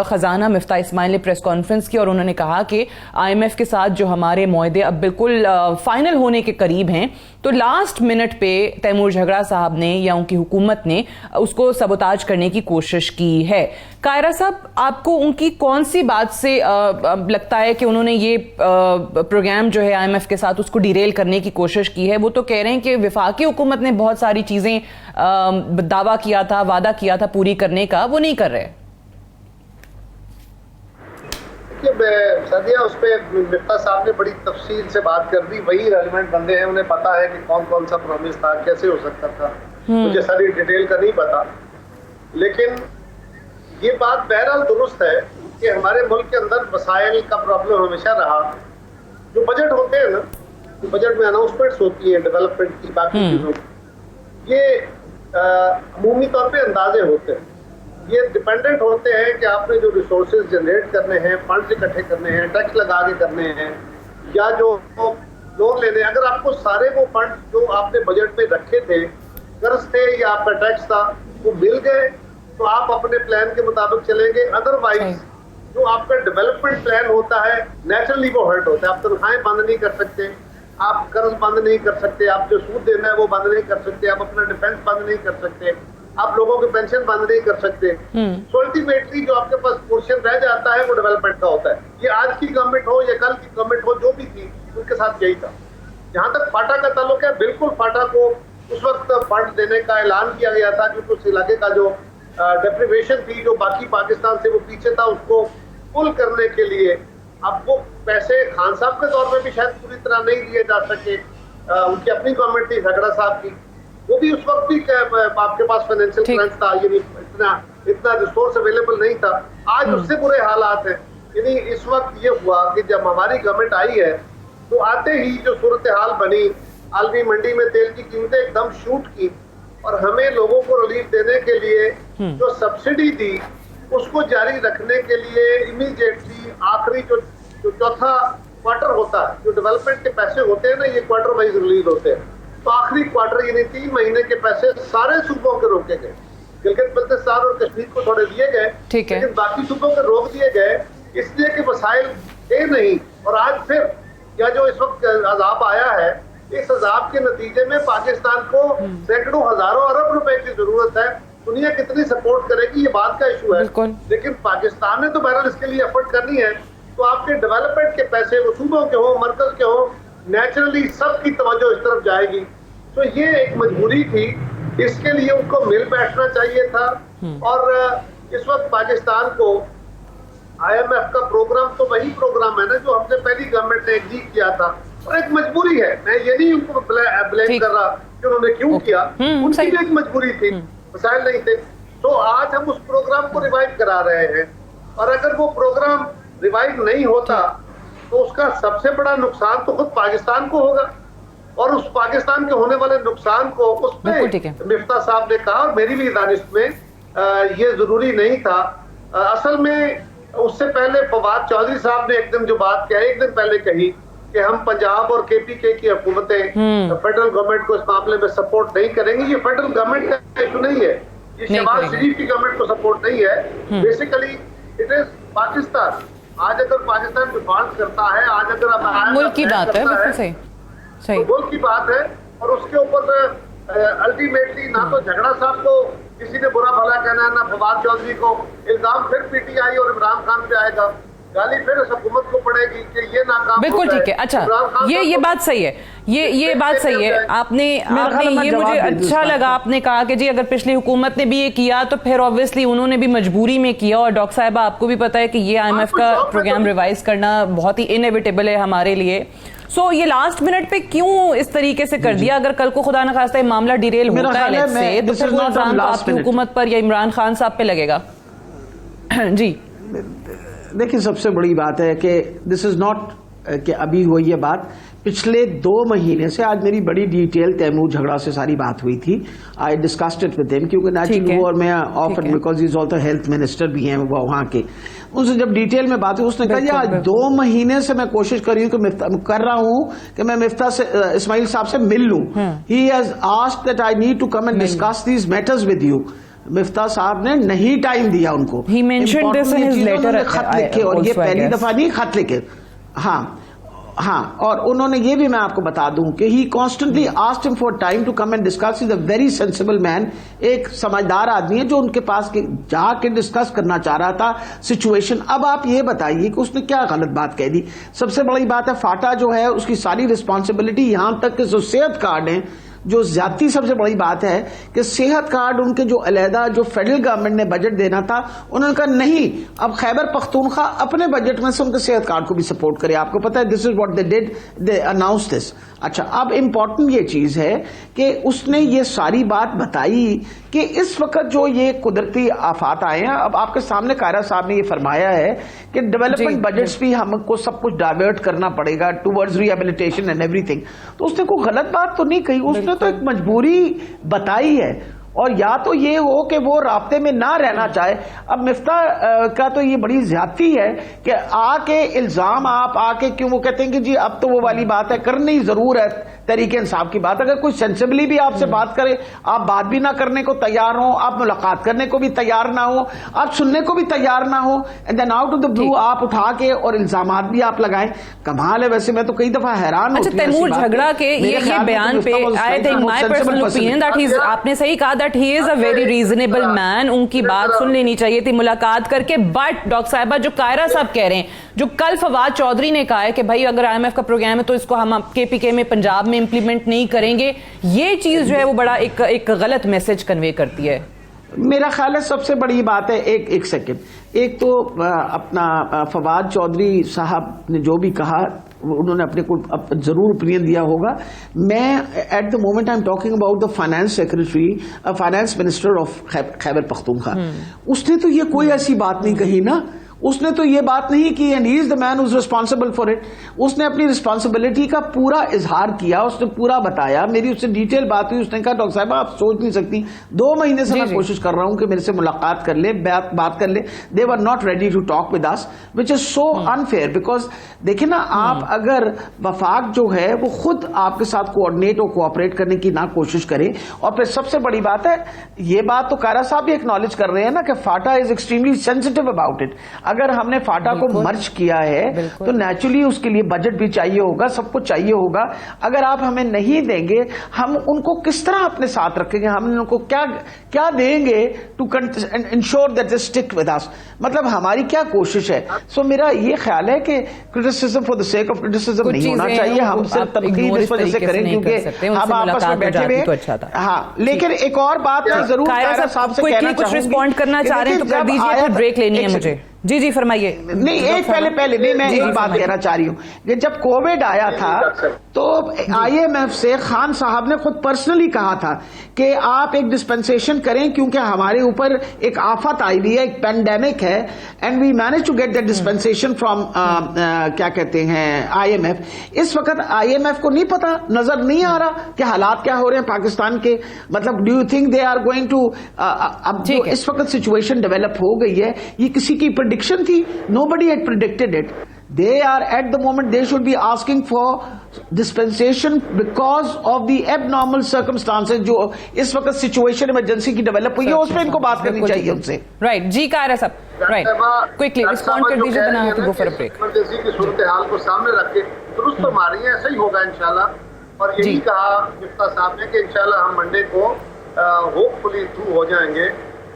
Speaker 1: ख़जाना मिफ्ता इस्माइल ने प्रेस कॉन्फ्रेंस की और उन्होंने कहा कि IMF के साथ जो हमारे मुआहदे अब बिल्कुल फाइनल होने के करीब हैं, तो लास्ट मिनट पे तैमूर झगड़ा साहब ने या उनकी हुकूमत ने उसको सबोताज करने की कोशिश की है। कायरा साहब, आपको उनकी कौन सी बात से लगता है कि उन्होंने ये प्रोग्राम जो है IMF के साथ उसको डिरेल करने की कोशिश की है? वो तो कह रहे हैं कि वफाकी हुकूमत ने बहुत सारी चीजें दावा किया था, वादा किया था पूरी करने का, वो नहीं कर रहे।
Speaker 2: सदिया उस पर मिफ्ता साहब ने बड़ी तफसील से बात कर दी। वही रेलिवेंट बंदे हैं, उन्हें पता है कि कौन कौन सा प्रॉमिस था, कैसे हो सकता था। मुझे सारी डिटेल का नहीं पता, लेकिन ये बात बहरहाल दुरुस्त है कि हमारे मुल्क के अंदर वसाइल का प्रॉब्लम हमेशा रहा। जो बजट होते हैं ना, तो बजट में अनाउंसमेंट्स होती है डेवलपमेंट की, बाकी चीजों की, ये अमूमी तौर पे अंदाजे होते हैं, ये डिपेंडेंट होते हैं कि आपने जो रिसोर्सेज जनरेट करने हैं, फंड्स इकट्ठे करने हैं, टैक्स लगा के करने हैं, या जो लोन लेने, अगर आपको सारे वो फंड जो आपने बजट में रखे थे, कर्ज थे या आपका टैक्स था, वो मिल गए तो आप अपने प्लान के मुताबिक चलेंगे। अदरवाइज जो आपका डेवलपमेंट प्लान होता है नेचुरली वो हर्ट होता है। आप तनख्वाहें बंद नहीं कर सकते, आप कर्ज बंद नहीं कर सकते, आप जो सूद देना है वो बंद नहीं कर सकते, आप अपना डिफेंस बंद नहीं कर सकते, आप लोगों के पेंशन बंद नहीं कर सकते। सो अल्टीमेटली जो आपके पास पोर्शन रह जाता है वो डेवलपमेंट का होता है। ये आज की गवर्नमेंट हो या कल की गवर्नमेंट हो, जो भी थी उनके साथ यही था। जहां तक फाटा का ताल्लुक है, बिल्कुल फाटा को उस वक्त फंड देने का ऐलान किया गया था क्योंकि उस इलाके का जो डेप्रिवेशन थी, जो बाकी पाकिस्तान से वो पीछे था, उसको पुल करने के लिए अब वो पैसे खान साहब के तौर पे भी शायद पूरी तरह नहीं दिए जा सके। उनकी अपनी गवर्नमेंट थी झगड़ा साहब की, वो भी उस वक्त भी आपके पास फाइनेंशियल क्रंच था, यानी इतना रिसोर्स अवेलेबल नहीं था। आज उससे बुरे हालात हैं। यानी इस वक्त ये हुआ कि जब हमारी गवर्नमेंट आई है तो आते ही जो सूरत हाल बनी, आलमी मंडी में तेल की कीमतें एकदम शूट की और हमें लोगों को रिलीफ देने के लिए जो सब्सिडी दी उसको जारी रखने के लिए इमीडिएटली आखिरी जो चौथा क्वार्टर होता है, जो डेवलपमेंट के पैसे होते हैं ना, ये क्वार्टर वाइज रिलीज होते हैं, तो आखिरी क्वार्टर यानी 3 महीने के पैसे सारे सूबों के रोके गए। गिलगित बल्तिस्तान और कश्मीर को थोड़े दिए गए, लेकिन बाकी सूबों के रोक दिए गए इसलिए कि वसाइल थे नहीं। और आज फिर या जो इस वक्त अजाब आया है, इस अजाब के नतीजे में पाकिस्तान को सैकड़ों हजारों अरब रुपए की जरूरत है। दुनिया कितनी सपोर्ट करेगी ये बात का इशू है, लेकिन पाकिस्तान ने तो बहरहाल इसके लिए एफर्ट करनी है। तो आपके डेवलपमेंट के पैसे वो सूबों के हो, मरकज के हो, नेचुरली सबकी तवज्जो इस तरफ जाएगी। तो ये एक मजबूरी थी, इसके लिए उनको मिल बैठना चाहिए था। और इस वक्त पाकिस्तान को IMF का प्रोग्राम तो वही प्रोग्राम है ना जो हमसे पहली गवर्नमेंट ने एग्री किया था, और एक मजबूरी है। मैं ये नहीं उनको ब्लेम कर रहा कि उन्होंने क्यों किया, उनकी भी एक मजबूरी थी, वसाइल नहीं थे। तो आज हम उस प्रोग्राम को रिवाइव करा रहे हैं, और अगर वो प्रोग्राम रिवाइव नहीं होता तो उसका सबसे बड़ा नुकसान तो खुद पाकिस्तान को होगा, और उस पाकिस्तान के होने वाले नुकसान को उस पे मिफ्ता साहब ने कहा, और मेरी भी दानिश में ये जरूरी नहीं था। असल में उससे पहले फवाद चौधरी साहब ने एक दिन जो बात किया, एक दिन पहले कही कि हम पंजाब और KPK की हुकूमतें फेडरल गवर्नमेंट को इस मामले में सपोर्ट नहीं करेंगे। ये फेडरल गवर्नमेंट का इशू नहीं है, ये शहबाज शरीफ की गवर्नमेंट को सपोर्ट नहीं है। Basically it is Pakistan. आज अगर पाकिस्तान डिफॉल्ट करता है, आज अगर
Speaker 1: मुल्क की बात है, बिल्कुल सही
Speaker 2: तो मुल्क की बात है, और उसके ऊपर अल्टीमेटली ना तो झगड़ा साहब को किसी ने बुरा भला कहना है, ना फवाद चौधरी को। इल्जाम फिर PTI और इमरान खान पे आएगा, गाली फिर हुकूमत को पड़ेगी कि ये नाकाम।
Speaker 1: बिल्कुल ठीक है। अच्छा, ये बात सही है, ये बात सही है। आपने ये मुझे अच्छा लगा, आपने कहा कि जी अगर पिछली हुकूमत ने भी ये किया तो फिर ऑब्वियसली उन्होंने भी मजबूरी में किया। और डॉक्टर साहिबा आपको भी पता है कि ये IMF का प्रोग्राम रिवाइज करना बहुत ही इनएविटेबल है हमारे लिए। सो ये लास्ट मिनट पे क्यों इस तरीके से कर दिया? अगर कल को खुदा न खास्ता मामला डिरेल होता है लेट्स से, तो फिर वो इल्जाम आपकी हुकूमत पर या इमरान खान साहब पे लगेगा। जी
Speaker 3: देखिए, सबसे बड़ी बात है कि दिस इज नॉट कि अभी हुई ये बात, पिछले 2 महीने से आज मेरी बड़ी डिटेल तैमूर झगड़ा से सारी बात हुई थी। I discussed it with him, क्योंकि नेचुरली वो और मैं offer because is also health minister भी हैं वो वहाँ के। उनसे जब डिटेल में बात हुई, उसने कहा आज 2 महीने से मैं कोशिश कर रहा हूँ कि मैं मिफ्ता से इस्माइल साहब से मिल लूँ। He has asked that I need to come and discuss these matters with you. Miftah sahab ने नहीं टाइम दिया उनको।
Speaker 1: He mentioned this in his letter,
Speaker 3: खत लिखे, और ये पहली दफा नहीं खत लिखे। हाँ, और उन्होंने ये भी मैं आपको बता दूं कि he constantly asked him for time to come and discuss. Is a very sensible man, एक समझदार आदमी है जो उनके पास जाके डिस्कस करना चाह रहा था सिचुएशन। अब आप ये बताइए कि उसने क्या गलत बात कह दी। सबसे बड़ी बात है, फाटा जो है उसकी सारी रिस्पॉन्सिबिलिटी, यहां तक कि जो सेहत कार्ड है, जो ज्यादा सबसे बड़ी बात है कि सेहत कार्ड उनके जो अलहदा जो फेडरल गवर्नमेंट ने बजट देना था, उन्होंने कहा नहीं, अब खैबर पख्तूनख्वा अपने बजट में से उनके सेहत कार्ड को भी सपोर्ट करे। आपको पता है this is what they did, they announce this. अच्छा, अब इम्पोर्टेंट ये चीज है कि उसने ये सारी बात बताई कि इस वक्त जो ये कुदरती आफात आए हैं, अब आपके सामने कायरा साहब ने ये फरमाया है कि डेवलपमेंट बजट्स भी हमको सब कुछ डाइवर्ट करना पड़ेगा टुवर्ड्स रिहेबिलिटेशन एंड एवरीथिंग। तो उसने कोई गलत बात तो नहीं कही, उसने तो एक मजबूरी बताई है। और या तो ये हो कि वो राब्ते में ना रहना चाहे। अब मिफ्ता का तो ये बड़ी ज्यादती है कि आके इल्जाम आप आके क्यों, वो कहते हैं कि जी अब तो वो वाली बात है, करनी जरूर है तरीके इंसाफ की बात। अगर कोई सेंसिबली भी आपसे बात करे, आप बात भी ना करने को तैयार हो, आप मुलाकात करने को भी तैयार ना हो, आप सुनने को भी तैयार ना हो, and then out of the blue आप उठा के और इल्जामात भी आप लगाएं, कमाल है। वैसे मैं तो कई दफा हैरान होती हूं।
Speaker 1: तैमूर झगड़ा के ये बयान पे I think my personal opinion that he is, आपने सही कहा that he is a very reasonable man, उनकी बात सुन लेनी चाहिए थी मुलाकात करके। बट डॉक्टर साहिबा जो कायरा साहब कह रहे हैं, जो कल फवाद चौधरी ने कहा है कि भाई अगर IMF का प्रोग्राम है तो इसको हम KPK में पंजाब में इंप्लीमेंट नहीं करेंगे, ये चीज जो है वो बड़ा एक गलत मैसेज कन्वे करती है।
Speaker 3: मेरा ख्याल है सबसे बड़ी बात है, एक सेकंड, एक तो अपना फवाद चौधरी साहब ने जो भी कहा उन्होंने अपने को जरूर ओपिनियन दिया होगा। मैं at the moment I am talking about the finance secretary, finance minister of Khyber Pakhtunkhwa, उसने तो ये कोई ऐसी बात नहीं कही ना, उसने तो ये बात नहीं की and he is the man who is responsible for it. उसने अपनी रिस्पॉन्सिबिलिटी का पूरा इजहार किया, उसने पूरा बताया। मेरी उससे डिटेल बात हुई, उसने कहा डॉक्टर साहब आप सोच नहीं सकती, 2 महीने से मैं कोशिश कर रहा हूं कि मेरे से मुलाकात कर ले, बात कर ले। They were not ready to talk with us, which is so unfair. Because देखिए ना, आप अगर वफाक जो है वो खुद आपके साथ कोऑर्डिनेट और कोऑपरेट करने की ना कोशिश करे, और फिर सबसे बड़ी बात है, ये बात तो कायरा साहब भी एक्नॉलेज कर रहे हैं ना कि FATA is extremely sensitive about it. अगर हमने फाटा को मर्ज किया है तो नेचुरली उसके लिए बजट भी चाहिए होगा, सब कुछ चाहिए होगा। अगर आप हमें नहीं देंगे, हम उनको किस तरह अपने साथ रखेंगे, हम उनको क्या देंगे to ensure that they stick with us, मतलब हमारी क्या कोशिश है। सो मेरा ये ख्याल है कि criticism for the sake of criticism नहीं होना चाहिए, हम सिर्फ तनकीद इस वजह से करें क्योंकि हम आपस में बैठे हुए। हाँ, लेकिन एक और बात मैं जरूर कायरा साहब से कहना चाहूंगी,
Speaker 1: रिस्पॉन्ड करना चाह रहे हैं तो कर दीजिए, फिर ब्रेक लेनी है मुझे। जी जी फरमाइए।
Speaker 3: नहीं, एक पहले नहीं, मैं एक बात कहना चाह रही हूँ कि जब कोविड आया था तो IMF से खान साहब ने खुद पर्सनली कहा था कि आप एक डिस्पेंसेशन करें क्योंकि हमारे ऊपर एक आफत आई हुई है, एक पेंडेमिक है, and we manage to get that dispensation from क्या कहते हैं IMF। इस वक्त IMF को नहीं पता, नजर नहीं आ रहा कि हालात क्या हो रहे हैं पाकिस्तान के, मतलब do you think they are going to, अब जो इस वक्त सिचुएशन डेवलप हो गई है, ये किसी की प्रेडिक्शन थी? Nobody had predicted it. They are at the moment, they should be asking for dispensation because of the abnormal circumstances जो इस वक्त सिचुएशन इमरजेंसी की डेवलप हुई है, उस पर इनको बात करनी चाहिए उनसे।
Speaker 1: राइट जी कायरा साहब, राइट क्विकली रिस्पॉन्ड कर दीजिए, then I have to go for a break.
Speaker 2: Emergency की सूरत हाल को सामने रख के दुरुस्त तो मारी है, ऐसा ही होगा इंशाल्लाह। और यही कहा मिफ्ता साहब ने कि इंशाल्लाह हम मंडे को होपफुली थ्रू हो जाएंगे।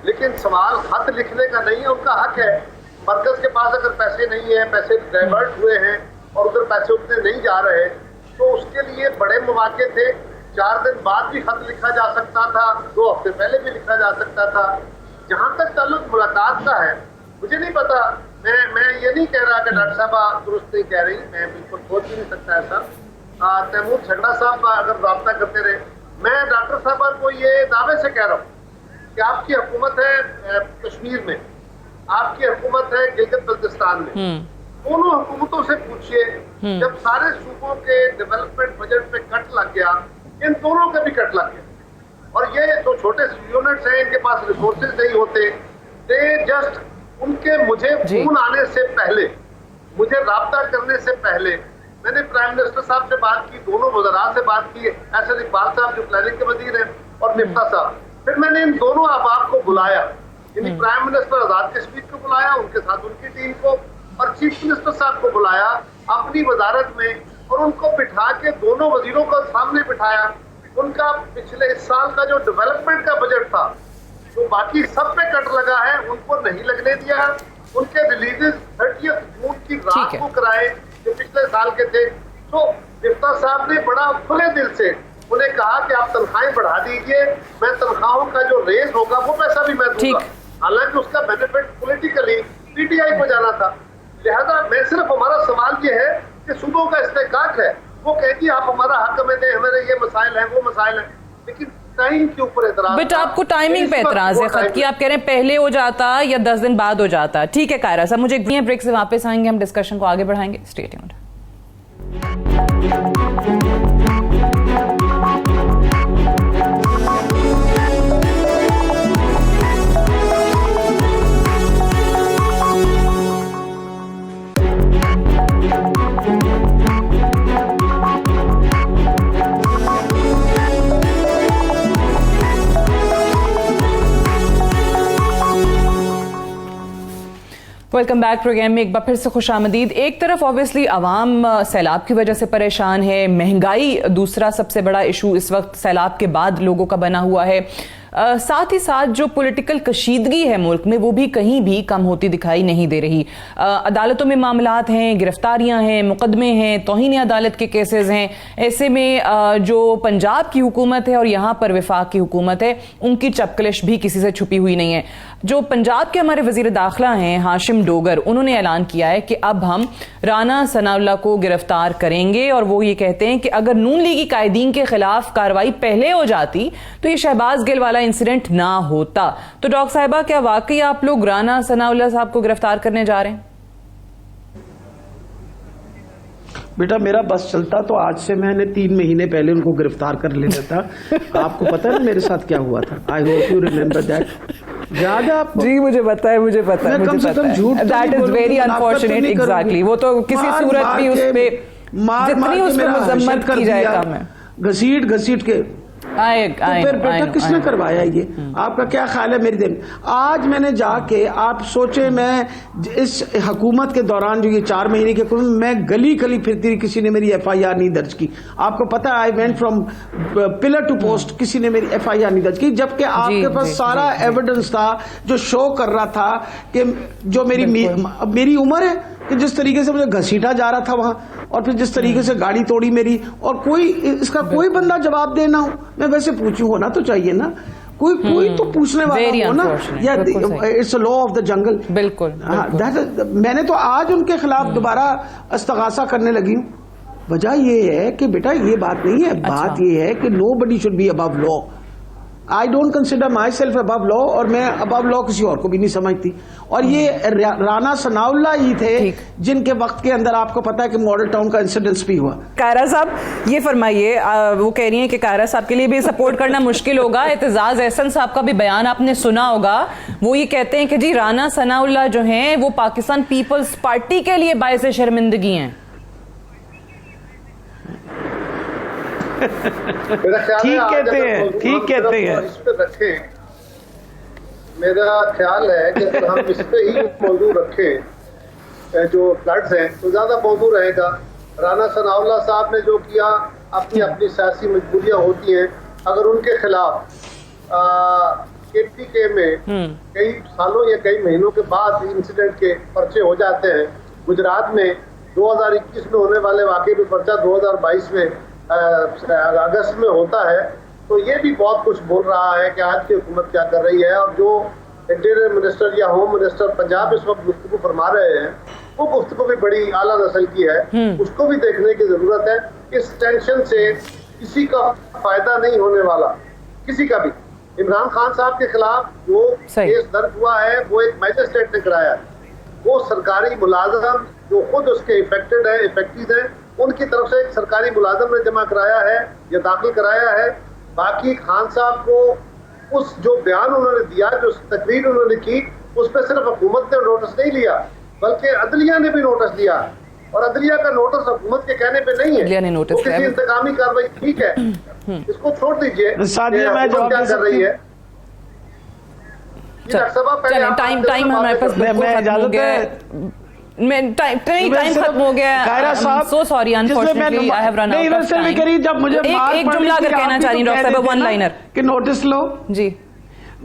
Speaker 2: लेकिन सवाल खत लिखने का नहीं है, उनका हक है। मरकज के पास अगर पैसे नहीं है, पैसे डाइवर्ट हुए हैं और उधर पैसे उतने नहीं जा रहे, तो उसके लिए बड़े मौके थे। 4 दिन बाद भी खत लिखा जा सकता था, 2 हफ्ते पहले भी लिखा जा सकता था। जहां तक ताल्लुक मुलाकात का है, मुझे नहीं पता, मैं ये नहीं कह रहा कि डॉक्टर साहब आप दुरुस्त नहीं कह रही, मैं बिल्कुल सोच भी नहीं सकता ऐसा। तैमूर झगड़ा साहब अगर रब्ता करते रहे, मैं डॉक्टर साहब को ये दावे से कह रहा हूँ कि आपकी हुकूमत है कश्मीर में, आपकी हुकूमत है गिलगित बल्तिस्तान में, दोनों हुकूमतों से पूछिए, जब सारे सूबों के डेवलपमेंट बजट पे कट लग गया, इन दोनों का भी कट लग गया। और ये जो छोटे यूनिट्स हैं, इनके पास रिसोर्सेज नहीं होते, दे जस्ट उनके मुझे फोन आने से पहले, मुझे राब्ता करने से पहले मैंने प्राइम मिनिस्टर साहब से बात की, दोनों वज़रा से बात की, एसएस इकबाल साहब जो प्लानिंग के वजीर हैं और मिफ्ता साहब, फिर मैंने इन दोनों अहबाब को बुलाया, यानी प्राइम मिनिस्टर आजाद कश्मीर को बुलाया, उनके साथ उनकी टीम को, और चीफ मिनिस्टर साहब को बुलाया अपनी वजारत में, और उनको बिठा के दोनों वजीरों को सामने बिठाया। उनका पिछले इस साल का जो डेवलपमेंट का बजट था, तो बाकी सब पे कट लगा है, उनको नहीं लगने दिया। उनके रिलीजेस 30 जून की रात को कराए जो पिछले साल के थे। तो मिफ्ता साहब ने बड़ा खुले दिल से उन्हें कहा कि आप तनख्वाहें बढ़ा दीजिए, मैं तनख्वाहों का जो रेज होगा वो पैसा भी मैं दूंगा। हालांकि उसका बेनिफिट पॉलिटिकली PTI को जाना था। लिहाजा मैं सिर्फ, हमारा सवाल ये है कि सूबों का इस्तेकाक है, वो कहती आप हमारा हक में दें, हमारे ये मसाइल हैं वो मसाइल हैं, लेकिन टाइम के ऊपर एतराज।
Speaker 1: बट आपको टाइमिंग पे एतराज है खत की, आप कह रहे हैं पहले हो जाता या 10 दिन बाद हो जाता। ठीक है कायरा साहब, मुझे ब्रेक से वापस आएंगे, हम डिस्कशन को आगे बढ़ाएंगे। Stay tuned. Welcome back program में एक बार फिर से खुशामदीद। एक तरफ ऑब्वियसली अवाम सैलाब की वजह से परेशान है, महंगाई दूसरा सबसे बड़ा इशू इस वक्त सैलाब के बाद लोगों का बना हुआ है। साथ ही साथ जो पॉलिटिकल कशीदगी है मुल्क में वो भी कहीं भी कम होती दिखाई नहीं दे रही। अदालतों में मामलात हैं, गिरफ्तारियां हैं, मुकदमे हैं, तौहीन अदालत के केसेस हैं। ऐसे में जो पंजाब की हुकूमत है और यहाँ पर वफाक की हुकूमत है उनकी चपकलिश भी किसी से छुपी हुई नहीं है। जो पंजाब के हमारे वजीर दाखिला हैं हाशिम डोगर, उन्होंने ऐलान किया है कि अब हम राना सनाउल्लाह को गिरफ्तार करेंगे और वो ये कहते हैं कि अगर नून लीगी कायदीन के खिलाफ कार्रवाई पहले हो जाती तो ये शहबाज गिल वाला इंसिडेंट ना होता। तो डॉक्टर साहिबा, क्या वाकई आप लोग राना सनाउल्लाह साहब को गिरफ्तार करने जा रहे हैं?
Speaker 3: बेटा मेरा बस चलता तो आज से मैंने 3 महीने पहले उनको गिरफ्तार कर लेना था। आपको पता है मेरे साथ क्या हुआ था? आई होप यू रिमेम्बर दैट। याद है आपको?
Speaker 1: जी मुझे पता है, मुझे पता है,
Speaker 3: कम से कम झूठ
Speaker 1: that is very unfortunate. Exactly, वो तो किसी सूरत भी उस पे जितनी उस पे मजम्मत की जाए कम है।
Speaker 3: घसीट के तो फिर बेटा किसने करवाया ये? आपका क्या ख्याल है मेरी दिन? आज मैंने जाके, आप सोचे, मैं इस हुकूमत के दौरान जो ये 4 महीने के मैं गली गली फिरती रही, किसी ने मेरी FIR नहीं दर्ज की। आपको पता है I went from pillar to post, किसी ने मेरी FIR नहीं दर्ज की, जबकि आपके पास सारा एविडेंस था जो शो कर रहा था कि जो मेरी उम्र है कि जिस तरीके से मुझे घसीटा जा रहा था वहां, और फिर जिस तरीके से गाड़ी तोड़ी मेरी, और कोई इसका कोई बंदा जवाब देना हो, मैं वैसे पूछूं, होना तो चाहिए ना कोई तो पूछने वाला हो ना, या it's a law of the jungle.
Speaker 1: बिल्कुल,
Speaker 3: मैंने तो आज उनके खिलाफ दोबारा इस्तगासा करने लगी हूँ। वजह ये है कि बेटा ये बात नहीं है, बात ये है कि nobody should be above law. I don't consider my self above law, और मैं अबव लॉ किसी और को भी नहीं समझती। और ये राना सनाउल्लाह ही थे जिनके वक्त के अंदर आपको पता है कि मॉडल टाउन का इंसिडेंस भी हुआ।
Speaker 1: कायरा साहब ये फरमाइए, वो कह रही हैं कि कायरा साहब के लिए भी सपोर्ट करना मुश्किल होगा। एतजाज एहसन साहब का भी बयान आपने सुना होगा, वो ये कहते हैं कि जी राना सनाउल्लाह जो हैं वो पाकिस्तान पीपल्स पार्टी के लिए बायस शर्मिंदगी हैं।
Speaker 3: ठीक कहते हैं।
Speaker 2: इस पे रखें, मेरा ख्याल है कि अगर हम इस पे ही मौजूद रखें जो फ्लड्स हैं तो ज्यादा मौजूद रहेगा। राना सनाउल्लाह साहब ने जो किया, अपनी सियासी मजबूरियां होती हैं, अगर उनके खिलाफ KPK में कई सालों या कई महीनों के बाद इंसिडेंट के पर्चे हो जाते हैं। गुजरात में 2021 में होने वाले वाकये में पर्चा 2022 में अगस्त में होता है, तो ये भी बहुत कुछ बोल रहा है कि आज की हुकूमत क्या कर रही है। और जो इंटीरियर मिनिस्टर या होम मिनिस्टर पंजाब इस वक्त गुफ्तगू फरमा रहे हैं, वो गुफ्तगू भी बड़ी आला नस्ल की है, उसको भी देखने की जरूरत है। इस टेंशन से किसी का फायदा नहीं होने वाला, किसी का भी। इमरान खान साहब के खिलाफ जो केस दर्ज हुआ है वो एक मैजिस्ट्रेट ने कराया है, वो सरकारी मुलाजम जो खुद उसके इफेक्टेड है उनकी तरफ से एक सरकारी मुलाजम ने जमा कराया है या दाखिल कराया है। बाकी खान साहब को उस जो बयान उन्होंने दिया, जो तकरीर उन्होंने की, उस पर सिर्फ हुकूमत ने नोटिस नहीं लिया बल्कि अदलिया ने भी नोटिस लिया, और अदलिया का नोटिस हुकूमत के कहने पे नहीं है, वो किसी इंतकामी कार्रवाई ठीक है, इसको छोड़ दीजिए। क्या कर रही है
Speaker 1: टाइम हमारे पास, टाइम खत्म हो गया। So sorry, unfortunately I have run out of time.
Speaker 3: जब मुझे
Speaker 1: एक जुमला अगर कहना चाह रही हूं डॉक्टर साहब, वन लाइनर
Speaker 3: कि नोटिस लो
Speaker 1: जी।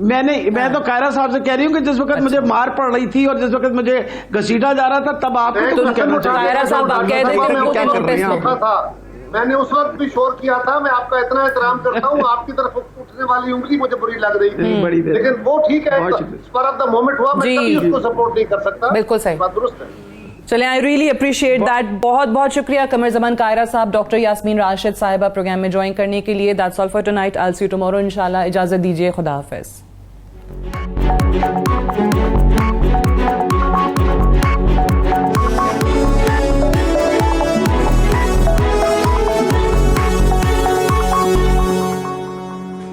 Speaker 3: मैं तो कायरा साहब से कह रही हूँ कि जिस वक्त मुझे मार पड़ रही थी और जिस वक्त मुझे घसीटा जा रहा था, तब आपको
Speaker 1: कायरा साहब आप कह देते
Speaker 2: था, मैंने उस वक्त भी शोर किया था, मैं आपका इतना एहतराम करता हूँ, आपकी तरफ उठने वाली उंगली मुझे बुरी लग रही थी, लेकिन वो ठीक है, स्पर ऑफ द मोमेंट हुआ, मैं कभी उसको सपोर्ट नहीं कर सकता।
Speaker 1: बिल्कुल सही,
Speaker 2: बात दुरुस्त है।
Speaker 1: चले, आई रियली अप्रिशिएट दैट। बहुत बहुत शुक्रिया कमर जमान कायरा साहब, डॉक्टर यास्मीन राशिद साहिबा प्रोग्राम में ज्वाइन करने के लिए। That's all for tonight, I will see you tomorrow इंशाल्लाह। इजाजत दीजिए, खुदा हाफिज।